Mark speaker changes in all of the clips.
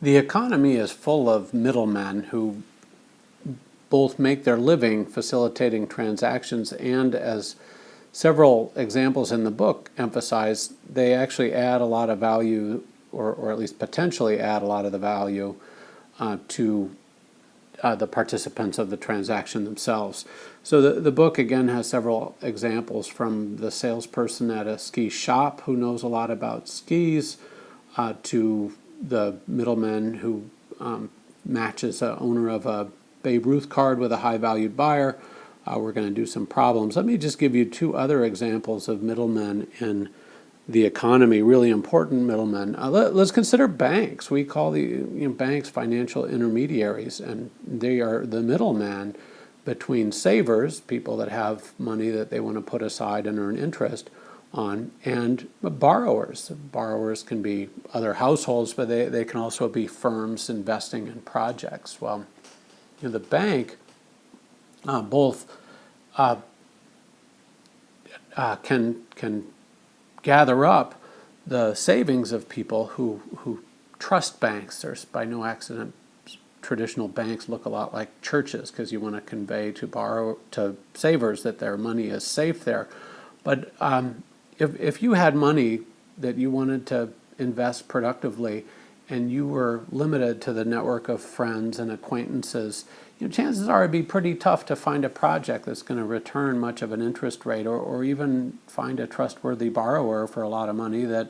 Speaker 1: The economy is full of middlemen who both make their living facilitating transactions and, as several examples in the book emphasize, they actually add a lot of value, or at least potentially add a lot of the value to the participants of the transaction themselves. So the book again has several examples, from the salesperson at a ski shop who knows a lot about skis to the middleman who matches the owner of a Babe Ruth card with a high-valued buyer. We're going to do some problems. Let me just give you two other examples of middlemen in the economy, really important middlemen. Let's consider banks. We call the banks financial intermediaries, and they are the middleman between savers, people that have money that they want to put aside and earn interest on, and borrowers. Borrowers can be other households, but they can also be firms investing in projects. Well, the bank both can gather up the savings of people who trust banks. There's by no accident traditional banks look a lot like churches, because you want to convey to savers that their money is safe there. But if you had money that you wanted to invest productively, and you were limited to the network of friends and acquaintances, chances are it'd be pretty tough to find a project that's going to return much of an interest rate, or even find a trustworthy borrower for a lot of money that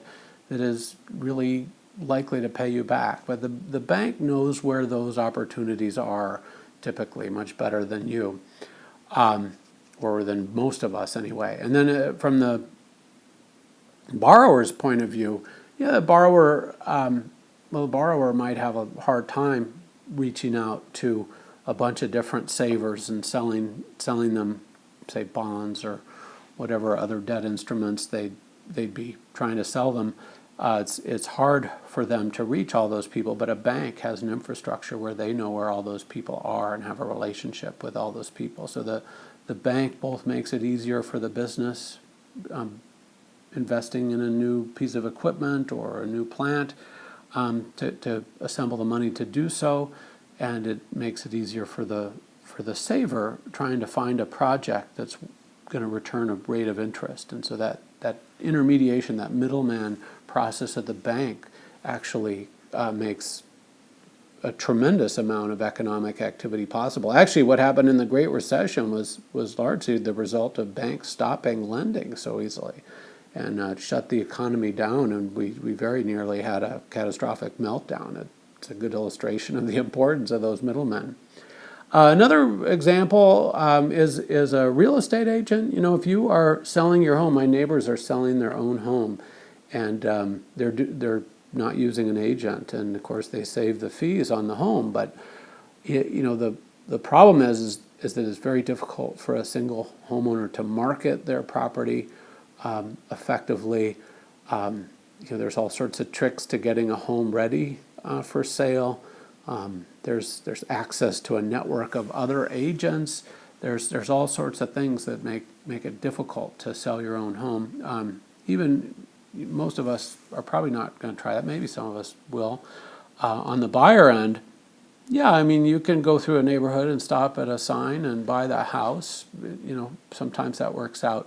Speaker 1: is really likely to pay you back. But the bank knows where those opportunities are, typically much better than you, or than most of us anyway. And then from the borrower's point of view, the borrower might have a hard time reaching out to a bunch of different savers and selling them, say, bonds or whatever other debt instruments they'd be trying to sell them. It's hard for them to reach all those people, but a bank has an infrastructure where they know where all those people are and have a relationship with all those people. So the bank both makes it easier for the business investing in a new piece of equipment or a new plant to assemble the money to do so, and it makes it easier for the saver trying to find a project that's going to return a rate of interest. And so that intermediation, that middleman process at the bank, actually makes a tremendous amount of economic activity possible. Actually, what happened in the Great Recession was largely the result of banks stopping lending so easily, and shut the economy down, and we very nearly had a catastrophic meltdown. It's a good illustration of the importance of those middlemen. Another example is a real estate agent. If you are selling your home, my neighbors are selling their own home, and they're not using an agent, and of course they save the fees on the home. But the problem is that it's very difficult for a single homeowner to market their property effectively. There's all sorts of tricks to getting a home ready for sale. There's access to a network of other agents. There's all sorts of things that make it difficult to sell your own home. Even most of us are probably not going to try that. Maybe some of us will. On the buyer end, you can go through a neighborhood and stop at a sign and buy the house. Sometimes that works out.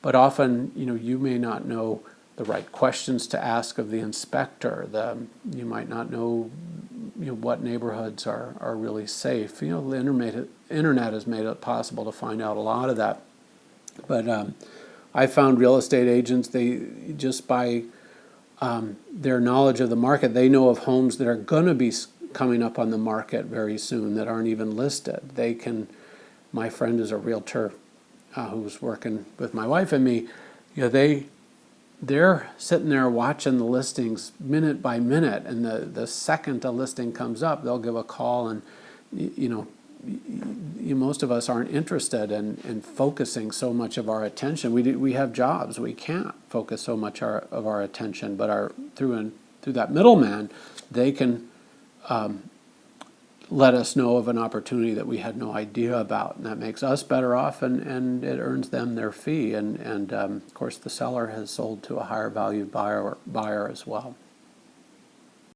Speaker 1: But often, you may not know the right questions to ask of the inspector. You might not know, what neighborhoods are really safe. The internet has made it possible to find out a lot of that. But I found real estate agents, they just by their knowledge of the market, they know of homes that are going to be coming up on the market very soon that aren't even listed. My friend is a realtor who's working with my wife and me. They're sitting there watching the listings minute by minute, and the second a listing comes up, they'll give a call, and most of us aren't interested in focusing so much of our attention. We have jobs, we can't focus so much of our attention, but through that middleman, they can let us know of an opportunity that we had no idea about, and that makes us better off, and it earns them their fee, and of course the seller has sold to a higher valued buyer as well.